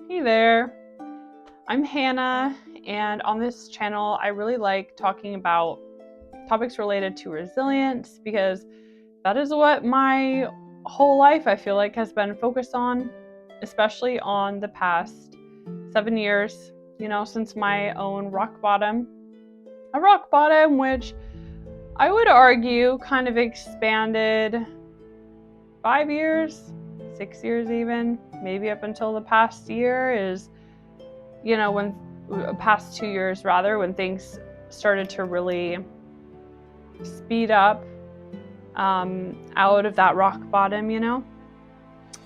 Hey there, I'm Hannah, and on this channel, I really like talking about topics related to resilience because that is what my whole life I feel like has been focused on, especially on the past 7 years, since my own rock bottom. A rock bottom which I would argue kind of expanded 5 years, 6 years even, maybe up until the past year is when past 2 years rather, when things started to really speed up out of that rock bottom,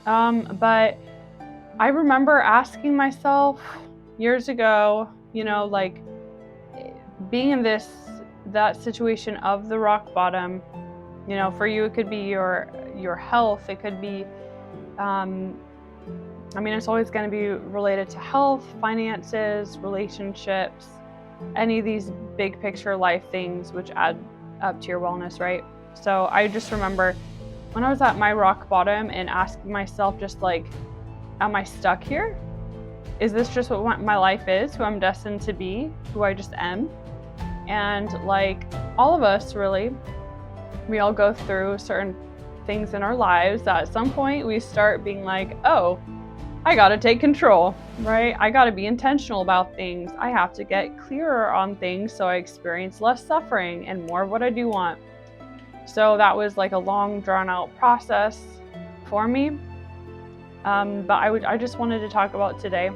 but I remember asking myself years ago, like being in that situation of the rock bottom. For you it could be your health, it could be it's always going to be related to health, finances, relationships, any of these big picture life things which add up to your wellness, right? So I just remember when I was at my rock bottom and asking myself, just like, am I stuck here? Is this just what my life is, who I'm destined to be, who I just am? And like all of us, really, we all go through certain things in our lives that at some point we start being like, oh, I gotta take control, right? I gotta be intentional about things. I have to get clearer on things so I experience less suffering and more of what I do want. So that was like a long, drawn out process for me. But I just wanted to talk about today.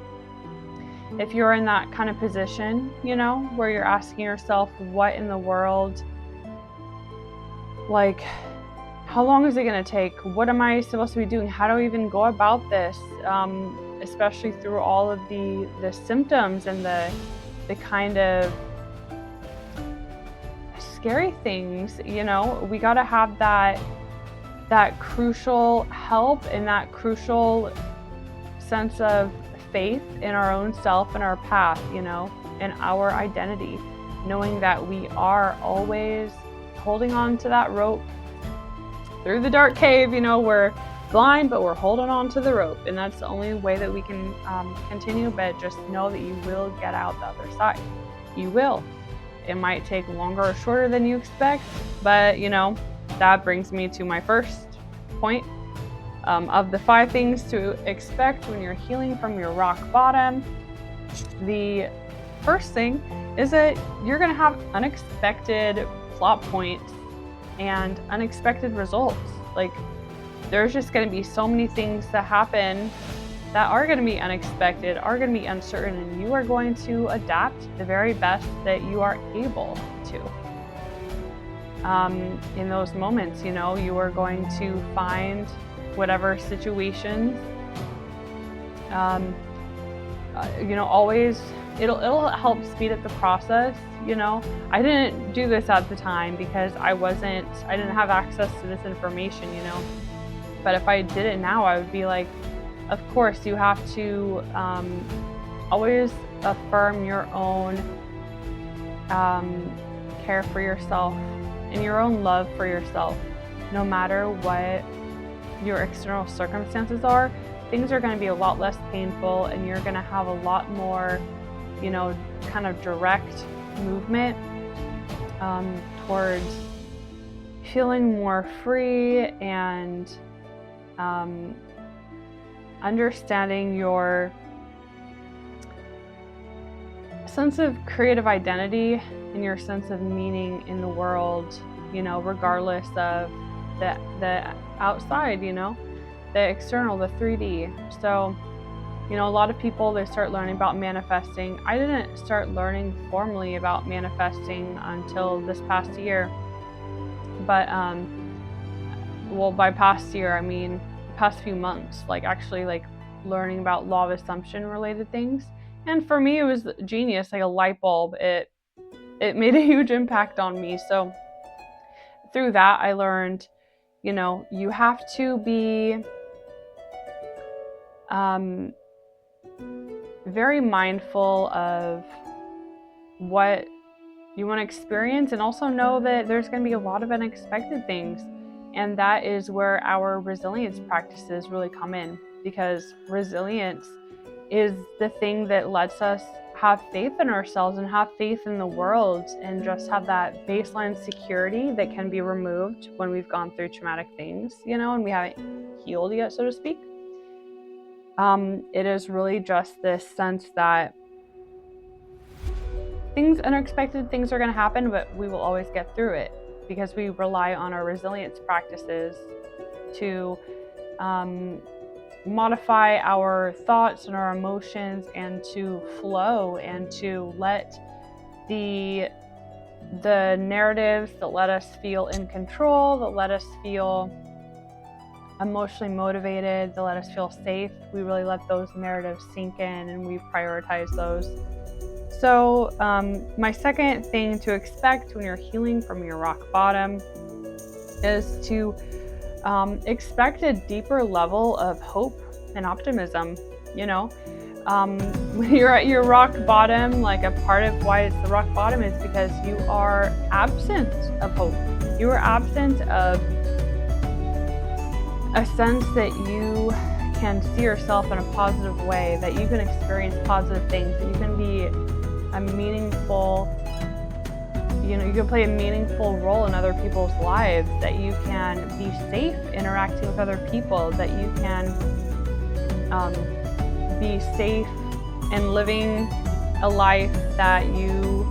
If you're in that kind of position, where you're asking yourself, what in the world, like, how long is it going to take? What am I supposed to be doing? How do I even go about this? Especially through all of the symptoms and the kind of scary things, we got to have that crucial help and that crucial sense of faith in our own self and our path, and our identity, knowing that we are always holding on to that rope through the dark cave. We're blind, but we're holding on to the rope, and that's the only way that we can continue. But just know that you will get out the other side. You will. It might take longer or shorter than you expect, but that brings me to my first point of the 5 things to expect when you're healing from your rock bottom. The first thing is that you're going to have unexpected plot points and unexpected results. Like, there's just going to be so many things that happen that are going to be unexpected, are going to be uncertain, and you are going to adapt the very best that you are able to. In those moments, you are going to find whatever situations, always it'll help speed up the process. I didn't do this at the time because I didn't have access to this information, but if I did it now, I would be like, of course you have to always affirm your own care for yourself and your own love for yourself. No matter what your external circumstances are, things are going to be a lot less painful, and you're going to have a lot more kind of direct movement towards feeling more free and understanding your sense of creative identity and your sense of meaning in the world, regardless of the outside, the external, the 3D. So a lot of people, they start learning about manifesting. I didn't start learning formally about manifesting until this past year. But, by past year, I mean past few months, actually learning about law of assumption related things. And for me, it was genius, like a light bulb. It made a huge impact on me. So through that, I learned, you have to be very mindful of what you want to experience, and also know that there's going to be a lot of unexpected things. And that is where our resilience practices really come in, because resilience is the thing that lets us have faith in ourselves and have faith in the world, and just have that baseline security that can be removed when we've gone through traumatic things, and we haven't healed yet, so to speak. It is really just this sense that unexpected things are going to happen, but we will always get through it because we rely on our resilience practices to modify our thoughts and our emotions, and to flow, and to let the narratives that let us feel in control, that let us feel emotionally motivated, that let us feel safe, we really let those narratives sink in, and we prioritize those. So my second thing to expect when you're healing from your rock bottom is to expect a deeper level of hope and optimism. When you're at your rock bottom, like a part of why it's the rock bottom is because you are absent of hope. You are absent of a sense that you can see yourself in a positive way, that you can experience positive things, that you can be a meaningful, you can play a meaningful role in other people's lives, that you can be safe interacting with other people, that you can be safe and living a life that you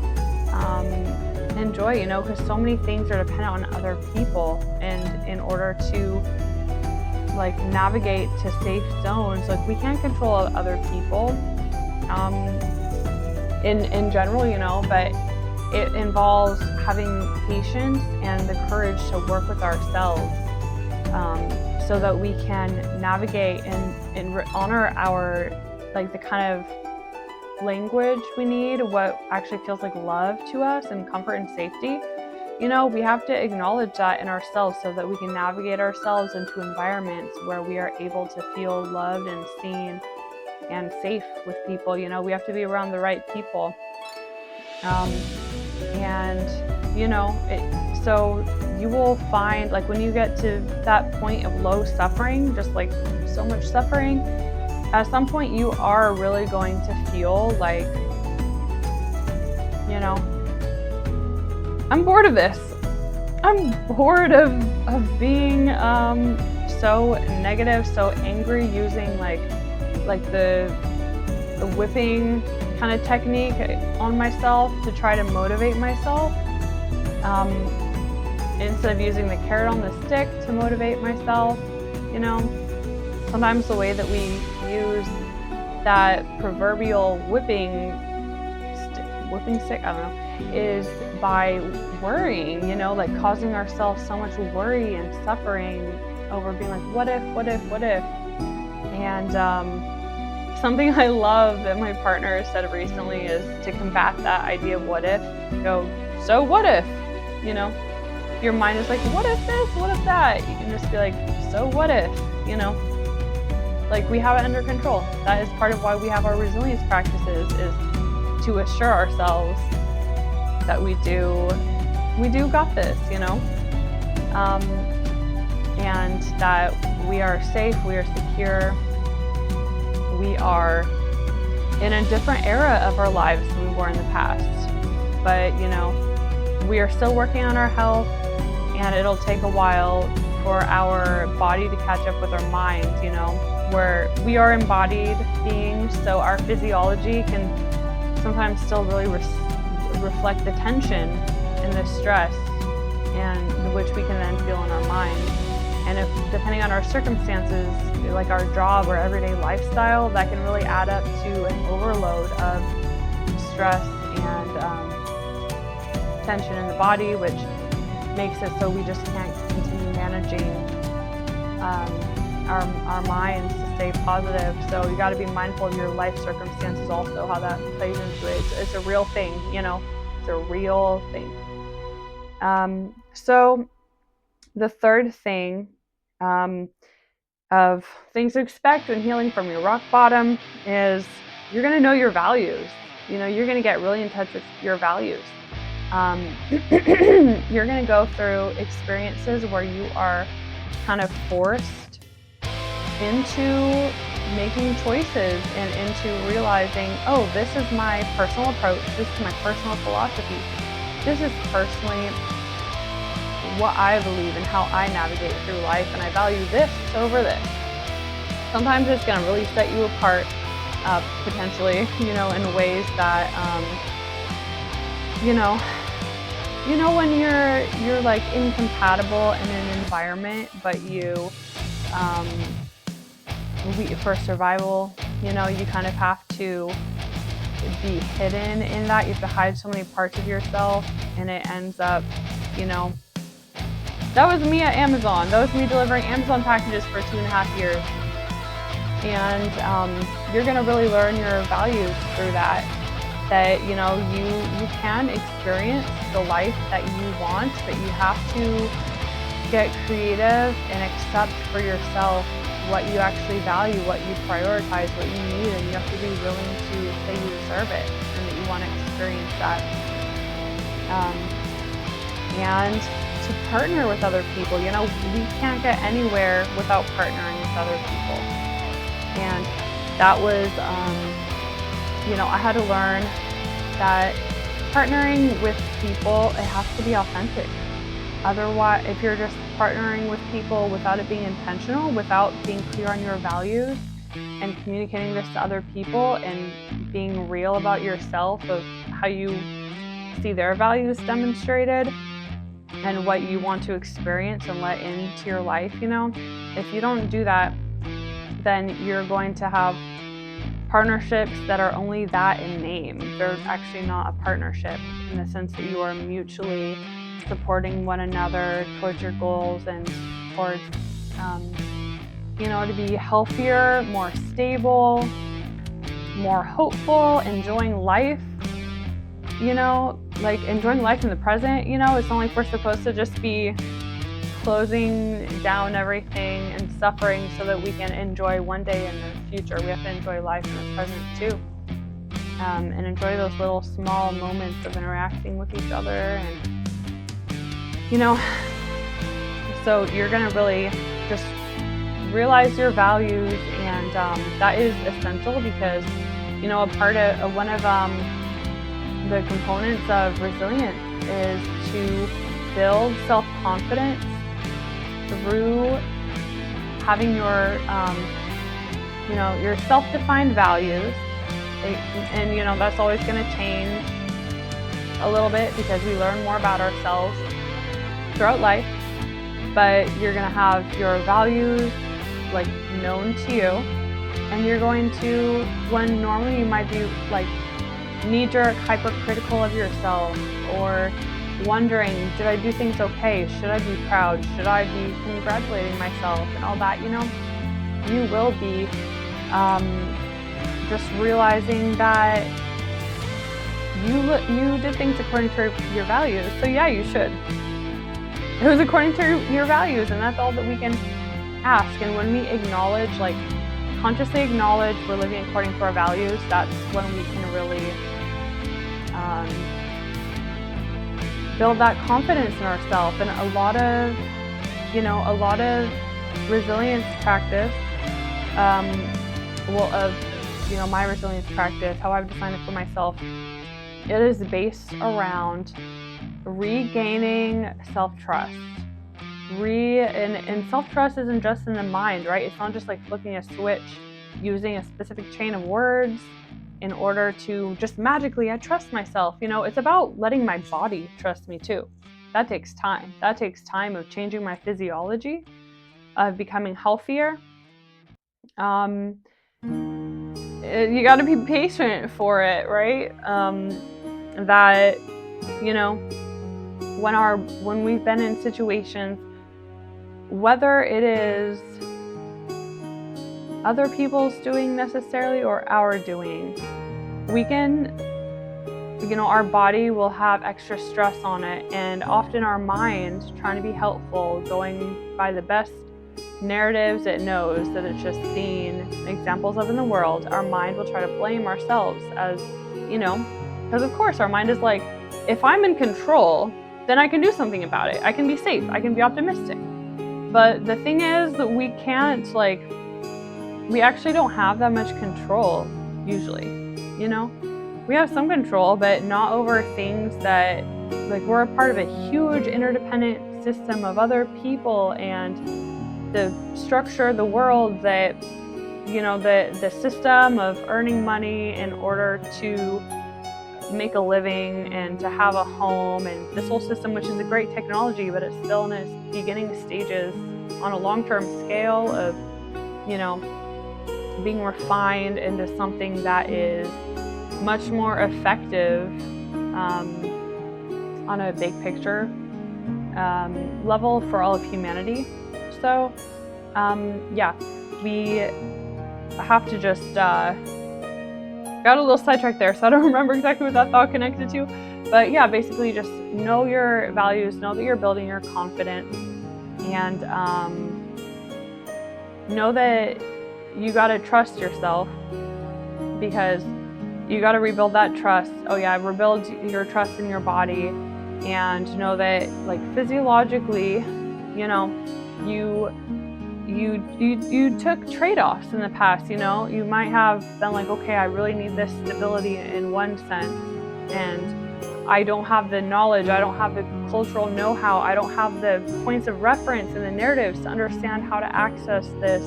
enjoy, because so many things are dependent on other people, and in order to navigate to safe zones, we can't control other people in general, but it involves having patience and the courage to work with ourselves, so that we can navigate and honor our the kind of language we need, what actually feels like love to us and comfort and safety. We have to acknowledge that in ourselves so that we can navigate ourselves into environments where we are able to feel loved and seen and safe with people. We have to be around the right people. So you will find, when you get to that point of low suffering, just so much suffering, at some point you are really going to feel I'm bored of this. I'm bored of being so negative, so angry, using the whipping kind of technique on myself to try to motivate myself, instead of using the carrot on the stick to motivate myself. Sometimes the way that we use that proverbial whipping stick, I don't know, is by worrying, causing ourselves so much worry and suffering over being what if? And something I love that my partner said recently is to combat that idea of what if, go, so what if? Your mind is what if this? What if that? You can just be so what if? We have it under control. That is part of why we have our resilience practices, is to assure ourselves that we do got this, and that we are safe, we are secure, we are in a different era of our lives than we were in the past. But, we are still working on our health, and it'll take a while for our body to catch up with our mind, where we are embodied beings, so our physiology can sometimes still really reflect the tension and the stress, and which we can then feel in our mind. And if, depending on our circumstances, like our job or everyday lifestyle, that can really add up to an overload of stress and tension in the body, which makes it so we just can't continue managing our minds to stay positive. So you got to be mindful of your life circumstances also, how that plays into it. It's a real thing, it's a real thing. So the third thing of things to expect when healing from your rock bottom is you're going to know your values. You're going to get really in touch with your values. You're going to go through experiences where you are kind of forced into making choices and into realizing, oh, this is my personal approach, this is my personal philosophy, this is personally what I believe and how I navigate through life, and I value this over this. Sometimes it's going to really set you apart, potentially, in ways that, when you're like incompatible in an environment, but for survival, you kind of have to be hidden in that. You have to hide so many parts of yourself, and it ends up, that was me at Amazon. That was me delivering Amazon packages for 2.5 years. And you're gonna really learn your values through that you can experience the life that you want, but you have to get creative and accept for yourself what you actually value, what you prioritize, what you need, and you have to be willing to say you deserve it and that you want to experience that. And to partner with other people, we can't get anywhere without partnering with other people. And that was, I had to learn that partnering with people, it has to be authentic. Otherwise, if you're just partnering with people without it being intentional, without being clear on your values and communicating this to other people and being real about yourself of how you see their values demonstrated and what you want to experience and let into your life, if you don't do that, then you're going to have partnerships that are only that in name. They're actually not a partnership in the sense that you are mutually supporting one another towards your goals and towards, to be healthier, more stable, more hopeful, enjoying life, like enjoying life in the present. It's not like we're supposed to just be closing down everything and suffering so that we can enjoy one day in the future. We have to enjoy life in the present too, and enjoy those little small moments of interacting with each other. And so you're gonna really just realize your values, and that is essential because a part of one of the components of resilience is to build self-confidence through having your self-defined values. And that's always going to change a little bit because we learn more about ourselves throughout life, but you're going to have your values like known to you, and you're going to, when normally you might be like knee-jerk hypercritical of yourself or wondering, did I do things okay? Should I be proud? Should I be congratulating myself and all that? You will be just realizing that you did things according to your values. So yeah, you should. It was according to your values, and that's all that we can ask. And when we acknowledge, like consciously acknowledge we're living according to our values, that's when we can really build that confidence in ourselves. And a lot of resilience practice, my resilience practice, how I've defined it for myself, it is based around regaining self-trust. And self-trust isn't just in the mind, right? It's not just like flipping a switch, using a specific chain of words in order to just magically, I trust myself. It's about letting my body trust me too. That takes time. That takes time of changing my physiology, of becoming healthier. You got to be patient for it, right? That, when we've been in situations, whether it is other people's doing necessarily or our doing, we can, our body will have extra stress on it, and often our mind, trying to be helpful, going by the best narratives it knows that it's just seen examples of in the world, our mind will try to blame ourselves as, because of course our mind is like, if I'm in control, then I can do something about it. I can be safe. I can be optimistic. But the thing is that we can't we actually don't have that much control usually, you know? We have some control, but not over things that, like, we're a part of a huge interdependent system of other people and the structure of the world that, the system of earning money in order to make a living and to have a home, and this whole system, which is a great technology, but it's still in its beginning stages on a long-term scale of, being refined into something that is much more effective on a big picture level for all of humanity. So, we have to just got a little sidetracked there, so I don't remember exactly what that thought connected to. But yeah, basically just know your values, know that you're building your confidence, and know that you got to trust yourself, because you got to rebuild that trust. Rebuild your trust in your body, and know that, like, physiologically, you took trade-offs in the past. You might have been like, okay, I really need this stability in one sense, and I don't have the knowledge, I don't have the cultural know-how, I don't have the points of reference and the narratives to understand how to access this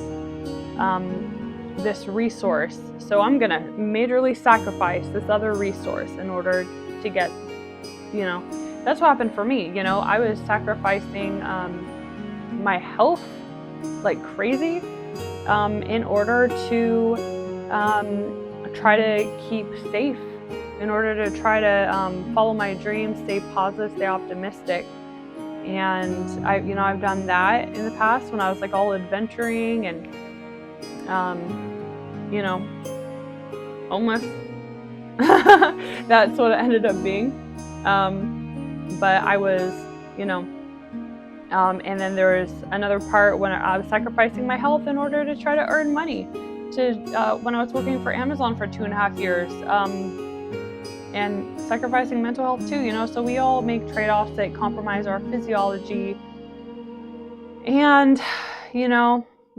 resource. So I'm gonna majorly sacrifice this other resource in order to get, that's what happened for me. I was sacrificing my health like crazy in order to try to keep safe, in order to try to follow my dreams, stay positive, stay optimistic. And I've done that in the past when I was like all adventuring and almost that's what it ended up being. But I was, and then there was another part when I was sacrificing my health in order to try to earn money when I was working for Amazon for 2.5 years, and sacrificing mental health too, so we all make trade-offs that compromise our physiology. And,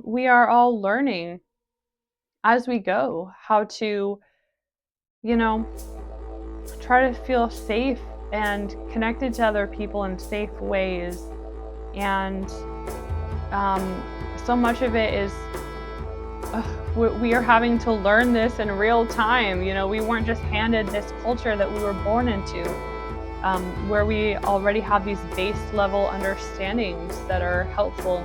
we are all learning as we go how to, try to feel safe and connected to other people in safe ways. And so much of it is we are having to learn this in real time. We weren't just handed this culture that we were born into, where we already have these base level understandings that are helpful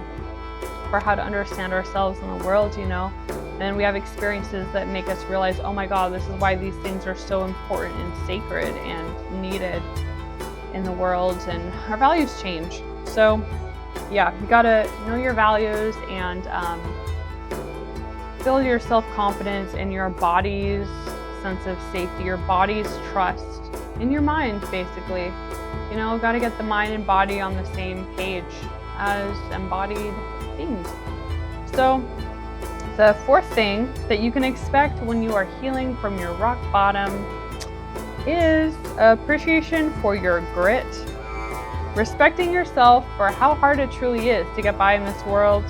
for how to understand ourselves in the world, and we have experiences that make us realize, oh my God, this is why these things are so important and sacred and needed in the world, and our values change. So yeah, you gotta know your values and build your self-confidence and your body's sense of safety, your body's trust in your mind, basically. Gotta get the mind and body on the same page as embodied things. So the fourth thing that you can expect when you are healing from your rock bottom is appreciation for your grit, respecting yourself for how hard it truly is to get by in this world,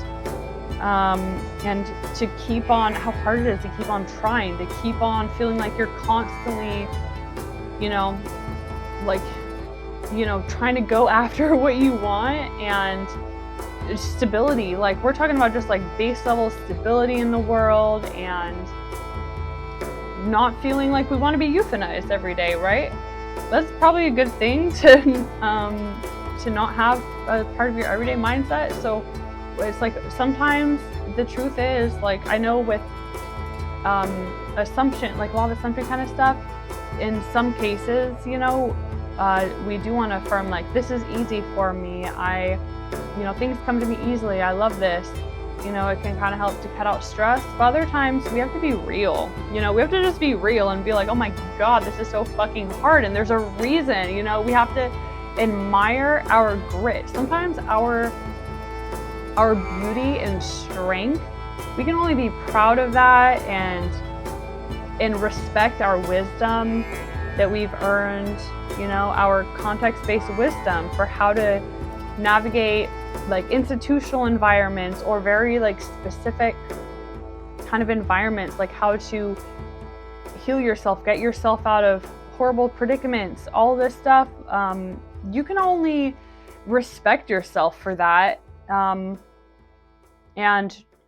and to keep on, how hard it is to keep on trying, to keep on feeling like you're constantly, trying to go after what you want, and stability. Like, we're talking about just like base level stability in the world, and not feeling like we want to be euthanized every day, right? That's probably a good thing to not have a part of your everyday mindset. So it's like, sometimes the truth is, like, I know with assumption, like law of assumption kind of stuff, in some cases, we do want to affirm, like, this is easy for me, things come to me easily, I love this. It can kind of help to cut out stress. But other times we have to be real. We have to just be real and be like, oh my God, this is so fucking hard. And there's a reason, we have to admire our grit. Sometimes our beauty and strength, we can only be proud of that and respect our wisdom that we've earned, our context-based wisdom for how to navigate like institutional environments or very like specific kind of environments, like how to heal yourself, get yourself out of horrible predicaments, all this stuff. You can only respect yourself for that, and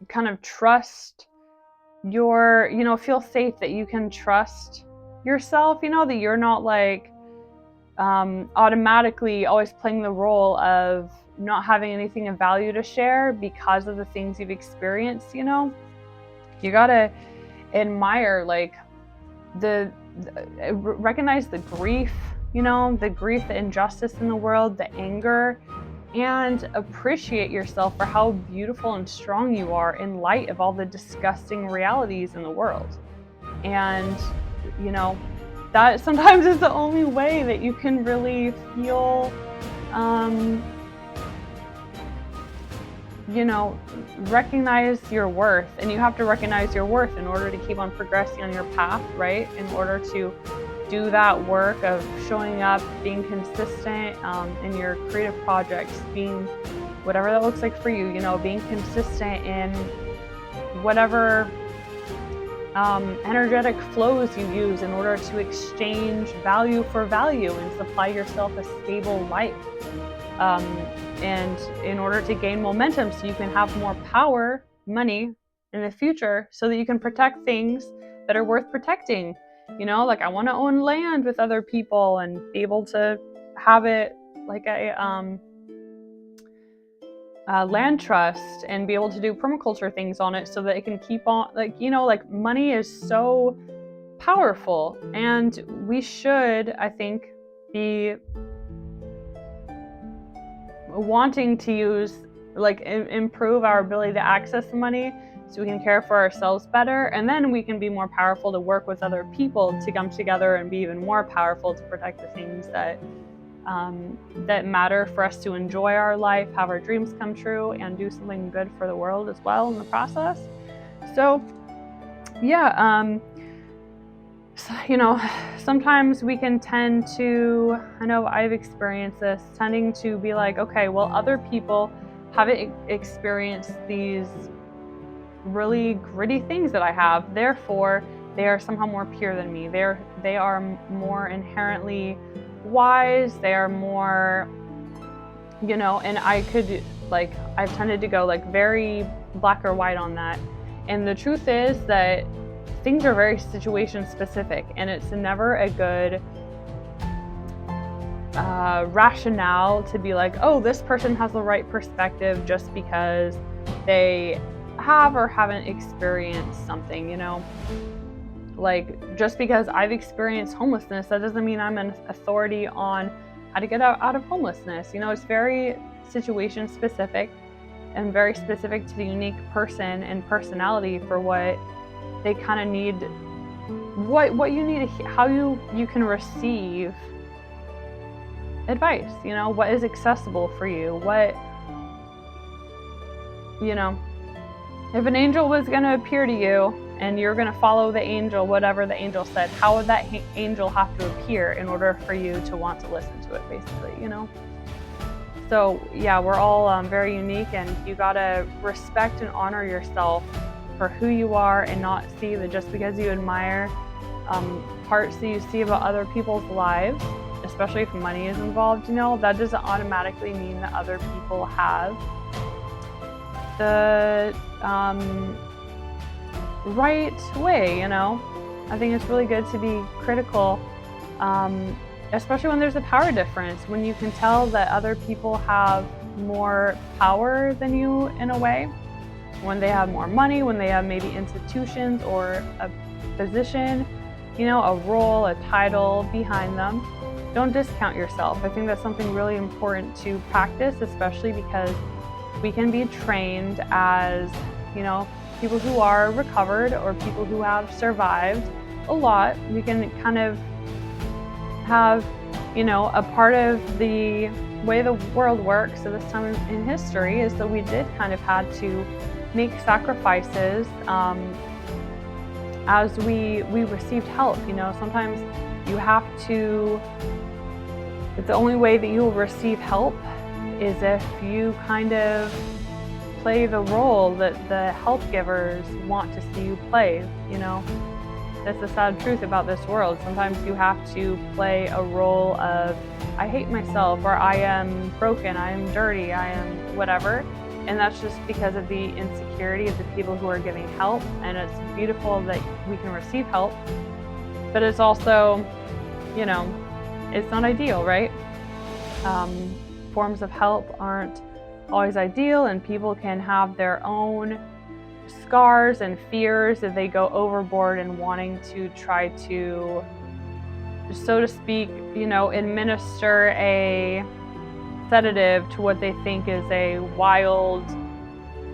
kind of trust your, feel safe that you can trust yourself, that you're not like automatically always playing the role of not having anything of value to share because of the things you've experienced. You gotta admire, like, recognize the grief, the injustice in the world, the anger, and appreciate yourself for how beautiful and strong you are in light of all the disgusting realities in the world. And, that sometimes is the only way that you can really feel, recognize your worth. And you have to recognize your worth in order to keep on progressing on your path, right? In order to do that work of showing up, being consistent in your creative projects, being whatever that looks like for you, being consistent in whatever energetic flows you use in order to exchange value for value and supply yourself a stable life. And in order to gain momentum so you can have more power, money in the future so that you can protect things that are worth protecting. Like I want to own land with other people and be able to have it like a land trust and be able to do permaculture things on it so that it can keep on, like money is so powerful, and we should, I think, be wanting to use, improve our ability to access money so we can care for ourselves better, and then we can be more powerful to work with other people to come together and be even more powerful to protect the things that matter for us to enjoy our life, have our dreams come true, and do something good for the world as well in the process. So yeah, sometimes we can tend to, I know I've experienced this, tending to be like, okay, well, other people haven't experienced these really gritty things that I have, therefore they are somehow more pure than me. They are more inherently wise, they are more, and I've tended to go very black or white on that. And the truth is that things are very situation specific, and it's never a good rationale to be like, oh, this person has the right perspective just because they have or haven't experienced something, Like, just because I've experienced homelessness, that doesn't mean I'm an authority on how to get out of homelessness. It's very situation specific and very specific to the unique person and personality for what they kind of need, what you need, how you can receive advice, what is accessible for you, if an angel was going to appear to you and you're going to follow the angel, whatever the angel said, how would that angel have to appear in order for you to want to listen to it, basically, So yeah, we're all very unique, and you gotta respect and honor yourself for who you are, and not see that just because you admire parts that you see about other people's lives, especially if money is involved, that doesn't automatically mean that other people have the right way. I think it's really good to be critical, especially when there's a power difference, when you can tell that other people have more power than you in a way, when they have more money, when they have maybe institutions or a position, a role, a title behind them. Don't discount yourself. I think that's something really important to practice, especially because we can be trained as, people who are recovered or people who have survived a lot. We can kind of have, a part of the way the world works at this time in history is that we did kind of had to make sacrifices as we received help. Sometimes you have to, the only way that you will receive help is if you kind of play the role that the help givers want to see you play, you know? That's the sad truth about this world. Sometimes you have to play a role of, I hate myself, or I am broken, I am dirty, I am whatever. And that's just because of the insecurity of the people who are giving help. And it's beautiful that we can receive help, but it's also, you know, it's not ideal, right? Forms of help aren't always ideal, and people can have their own scars and fears if they go overboard in wanting to try to, so to speak, you know, administer a sedative to what they think is a wild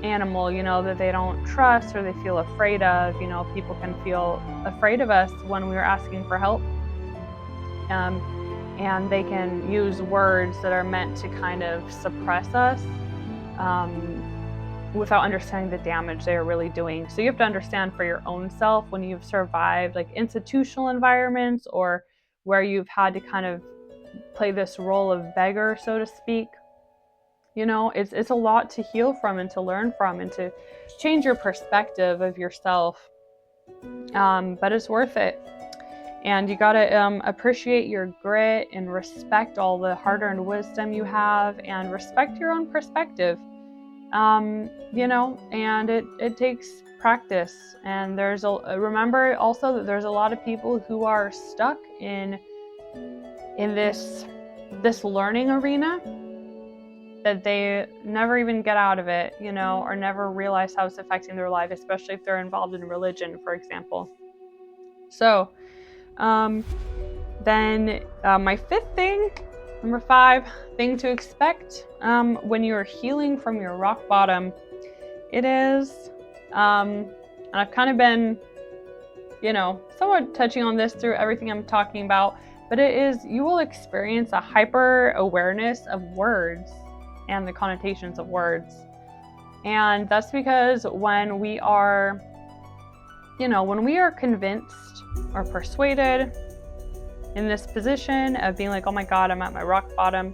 animal, you know, that they don't trust or they feel afraid of. You know, people can feel afraid of us when we are asking for help. And they can use words that are meant to kind of suppress us without understanding the damage they are really doing. So you have to understand for your own self, when you've survived like institutional environments or where you've had to kind of play this role of beggar, so to speak. You know, it's a lot to heal from and to learn from and to change your perspective of yourself. But it's worth it. And you gotta appreciate your grit and respect all the hard-earned wisdom you have and respect your own perspective. You know, and it takes practice. And remember also that there's a lot of people who are stuck in this learning arena, that they never even get out of it, you know, or never realize how it's affecting their life, especially if they're involved in religion, for example. So, then my fifth thing, number 5, thing to expect when you're healing from your rock bottom, it is, and I've kind of been, you know, somewhat touching on this through everything I'm talking about, but it is, you will experience a hyper awareness of words and the connotations of words. And that's because when we are, you know, when we are convinced or persuaded in this position of being like, oh my God, I'm at my rock bottom,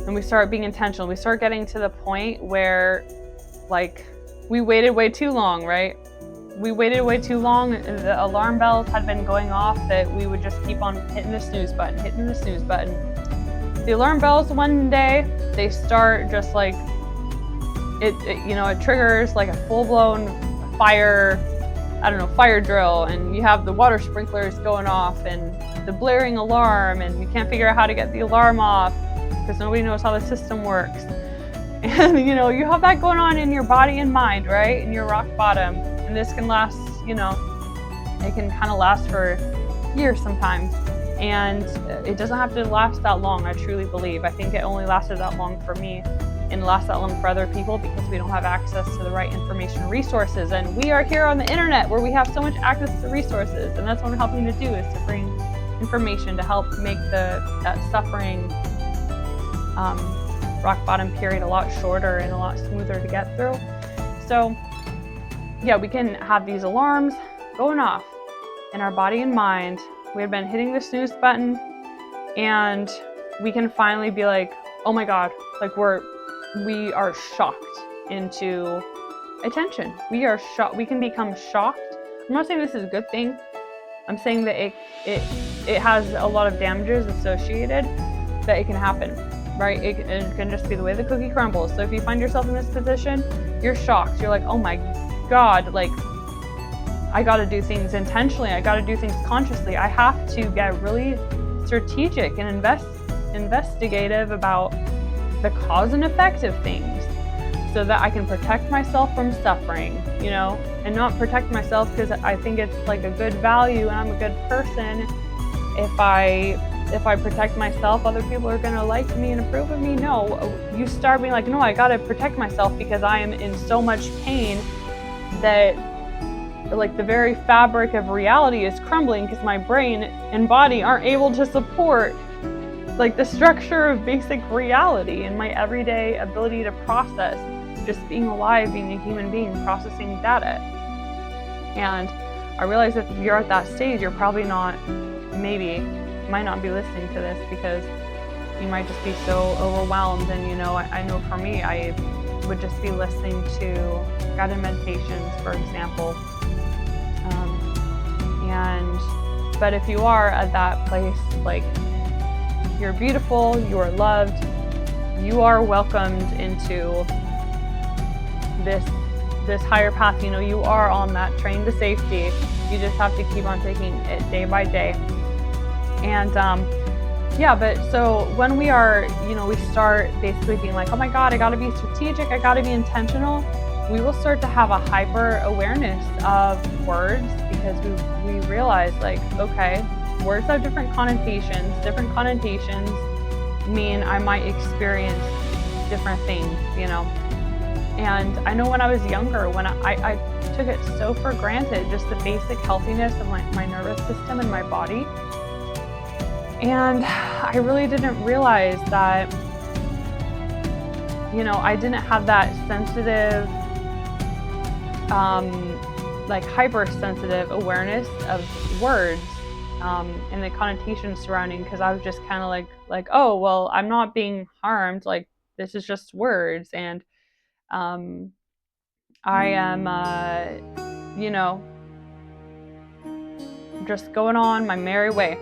and we start being intentional, we start getting to the point where, like, we waited way too long, right? We waited way too long. The alarm bells had been going off that we would just keep on hitting the snooze button. The alarm bells one day, they start just like, it triggers like a full-blown fire drill, and you have the water sprinklers going off and the blaring alarm, and you can't figure out how to get the alarm off because nobody knows how the system works. And, you know, you have that going on in your body and mind, right? In your rock bottom. And this can last, you know, it can kind of last for years sometimes. And it doesn't have to last that long, I truly believe. I think it only lasted that long for me and lasts that long for other people because we don't have access to the right information and resources. And we are here on the internet where we have so much access to resources. And that's what I'm helping to do, is to bring information to help make that suffering rock bottom period a lot shorter and a lot smoother to get through. So yeah, we can have these alarms going off in our body and mind. We had been hitting the snooze button, and we can finally be like, oh my God, like we are shocked into attention. We are shocked. We can become shocked. I'm not saying this is a good thing. I'm saying that it has a lot of damages associated, that it can happen, right? It can just be the way the cookie crumbles. So if you find yourself in this position, you're shocked. You're like, oh my God, like, I got to do things intentionally. I got to do things consciously. I have to get really strategic and investigative about the cause and effect of things so that I can protect myself from suffering, you know, and not protect myself because I think it's like a good value and I'm a good person. If I protect myself, other people are going to like me and approve of me. No, you start being like, no, I got to protect myself because I am in so much pain that, like, the very fabric of reality is crumbling because my brain and body aren't able to support, like, the structure of basic reality and my everyday ability to process just being alive, being a human being, processing data. And I realize if you're at that stage, you're probably not, might not be listening to this because you might just be so overwhelmed. And, you know, I know for me, would just be listening to guided meditations, for example. But if you are at that place, like, you're beautiful, you are loved, you are welcomed into this higher path. You are on that train to safety. You just have to keep on taking it day by day. And but so when we are, we start basically being like, oh my God, I gotta be strategic, I gotta be intentional, we will start to have a hyper awareness of words, because we realize, like, okay, words have different connotations. Different connotations mean I might experience different things, And I know when I was younger, when I took it so for granted, just the basic healthiness of my nervous system and my body. And I really didn't realize that, I didn't have that sensitive, hypersensitive awareness of words and the connotations surrounding, because I was just kind of like, oh, well, I'm not being harmed. Like, this is just words. And I am, just going on my merry way.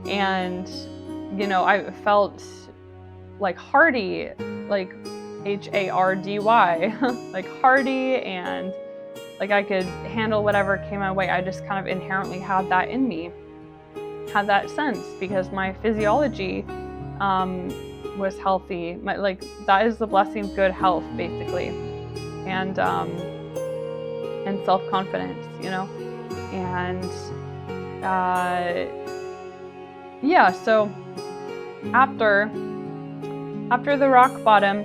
And, I felt like hardy, like HARDY, like hardy, and like I could handle whatever came my way. I just kind of inherently had that in me, had that sense, because my physiology was healthy. That is the blessing of good health, basically, and self-confidence, and so after the rock bottom,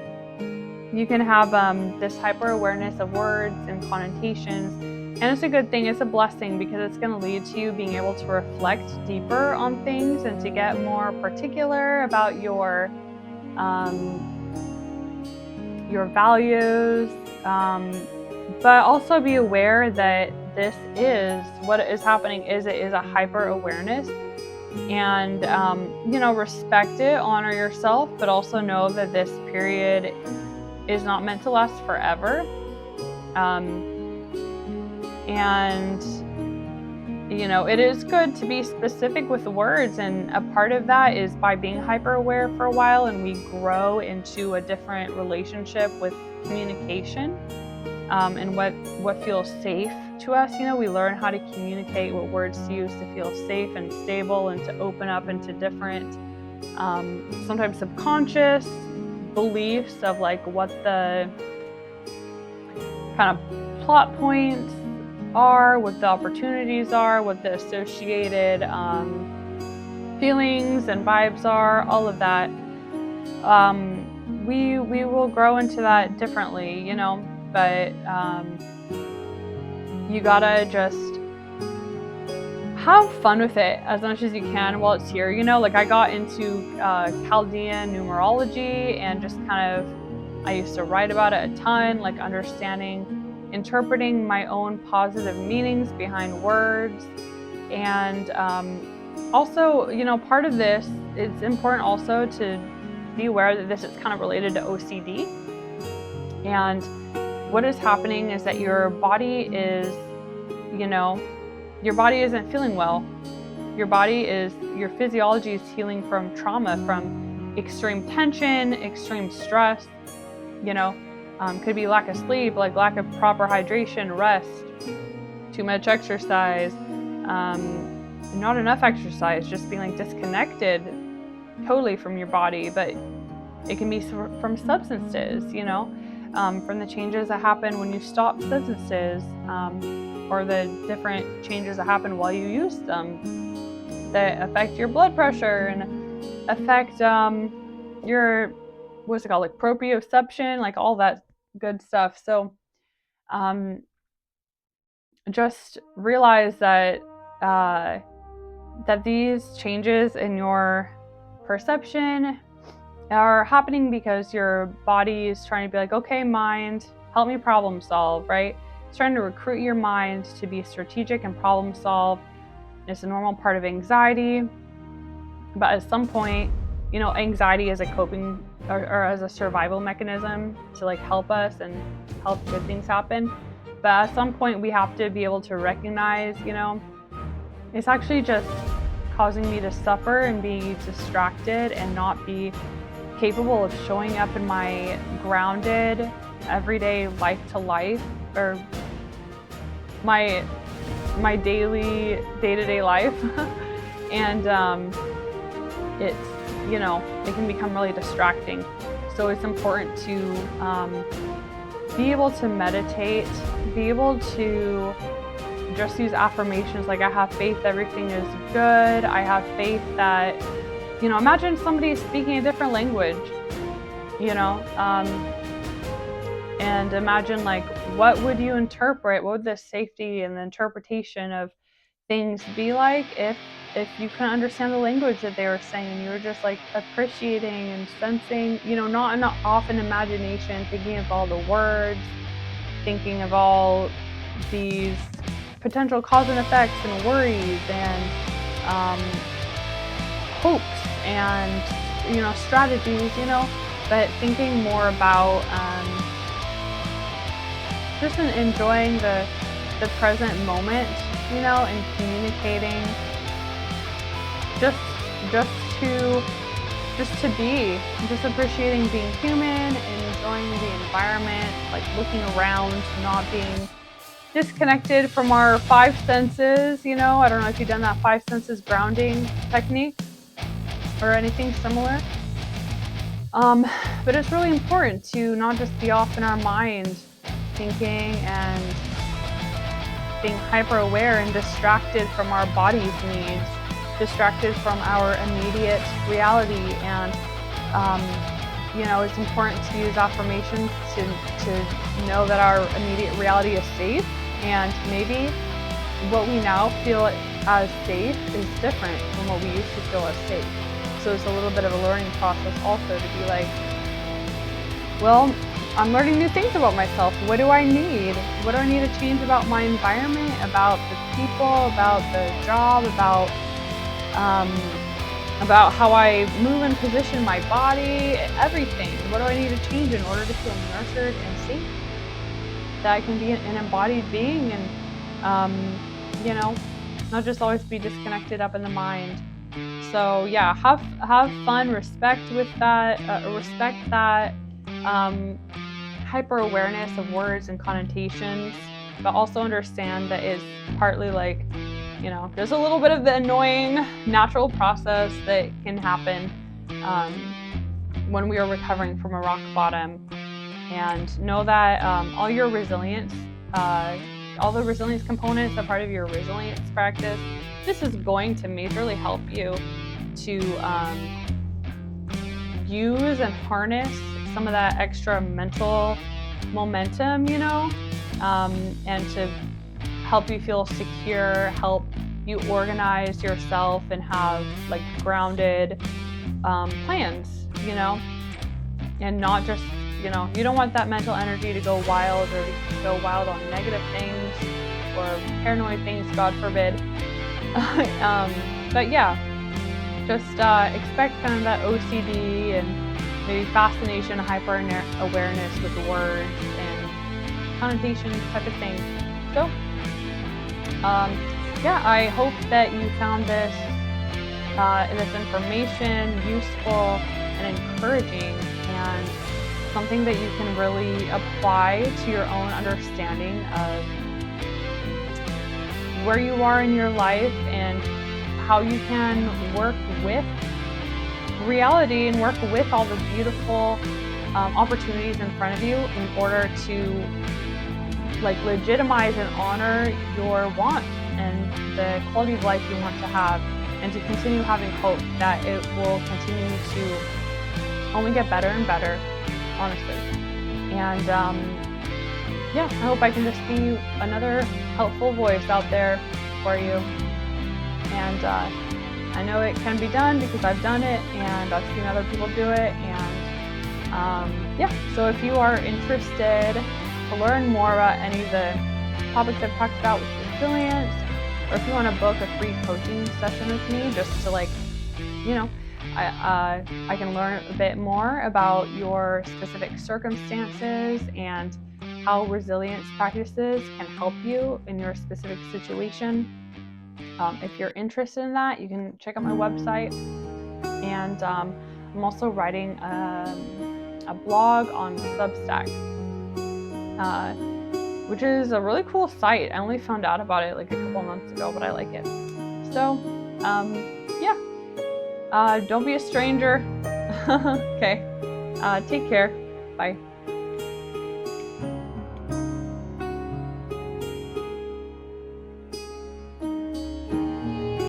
you can have this hyper awareness of words and connotations, and it's a good thing. It's a blessing, because it's going to lead to you being able to reflect deeper on things and to get more particular about your values, but also be aware that this is what is happening. It is a hyper awareness, and respect it, honor yourself, but also know that this period is not meant to last forever. It is good to be specific with words, and a part of that is by being hyper aware for a while, and we grow into a different relationship with communication, and what feels safe to us. We learn how to communicate, what words to use to feel safe and stable, and to open up into different, sometimes subconscious beliefs of like what the kind of plot points are, what the opportunities are, what the associated feelings and vibes are, all of that. We will grow into that differently, but you gotta just have fun with it as much as you can while it's here. Like I got into Chaldean numerology, and just kind of, I used to write about it a ton, like interpreting my own positive meanings behind words. And also, part of this, it's important also to be aware that this is kind of related to OCD. And what is happening is that your body is, your body isn't feeling well. Your physiology is healing from trauma, from extreme tension, extreme stress, could be lack of sleep, like lack of proper hydration, rest, too much exercise, not enough exercise, just being like disconnected totally from your body. But it can be from substances, from the changes that happen when you stop substances, or the different changes that happen while you use them that affect your blood pressure and affect your, what's it called, like proprioception, like all that good stuff. So just realize that that these changes in your perception are happening because your body is trying to be like, okay, mind, help me problem solve, right? It's trying to recruit your mind to be strategic and problem solve. It's a normal part of anxiety. But at some point, anxiety is a coping or as a survival mechanism to like help us and help good things happen. But at some point, we have to be able to recognize, it's actually just causing me to suffer and be distracted and not be capable of showing up in my grounded, everyday life to life, or my daily day-to-day life. And it's, it can become really distracting. So it's important to be able to meditate, be able to just use affirmations like, I have faith everything is good. I have faith that, imagine somebody speaking a different language, and imagine like, what would you interpret? What would the safety and the interpretation of things be like if you couldn't understand the language that they were saying? You were just like appreciating and sensing, not off in imagination, thinking of all the words, thinking of all these potential cause and effects and worries and hopes and strategies, but thinking more about just enjoying the present moment, and communicating just to be, just appreciating being human and enjoying the environment, like looking around, not being disconnected from our five senses. I don't know if you've done that 5 senses grounding technique or anything similar. But it's really important to not just be off in our mind thinking and being hyper aware and distracted from our body's needs, distracted from our immediate reality. And it's important to use affirmations to know that our immediate reality is safe, and maybe what we now feel as safe is different from what we used to feel as safe. So it's a little bit of a learning process also to be like, well, I'm learning new things about myself. What do I need? What do I need to change about my environment, about the people, about the job, about how I move and position my body, everything. What do I need to change in order to feel nurtured and safe? That I can be an embodied being and, not just always be disconnected up in the mind. So yeah, have fun, respect that hyper awareness of words and connotations, but also understand that it's partly like, there's a little bit of the annoying natural process that can happen when we are recovering from a rock bottom. And know that all your resilience, all the resilience components are part of your resilience practice. This is going to majorly help you to use and harness some of that extra mental momentum, and to help you feel secure, help you organize yourself and have like grounded plans, and not just, you don't want that mental energy to go wild or to go wild on negative things or paranoid things, God forbid. But yeah, just expect kind of that OCD and maybe fascination, hyper awareness with words and connotations type of thing. So, I hope that you found this information useful and encouraging, and something that you can really apply to your own understanding of where you are in your life and how you can work with reality and work with all the beautiful opportunities in front of you in order to legitimize and honor your wants and the quality of life you want to have, and to continue having hope that it will continue to only get better and better, honestly. And I hope I can just be another helpful voice out there for you. And I know it can be done because I've done it and I've seen other people do it. And so if you are interested to learn more about any of the topics I've talked about with resilience, or if you want to book a free coaching session with me just to I can learn a bit more about your specific circumstances and how resilience practices can help you in your specific situation. If you're interested in that, you can check out my website. And I'm also writing a blog on Substack, which is a really cool site. I only found out about it like a couple months ago, but I like it. So, yeah. Don't be a stranger. Okay. Take care. Bye.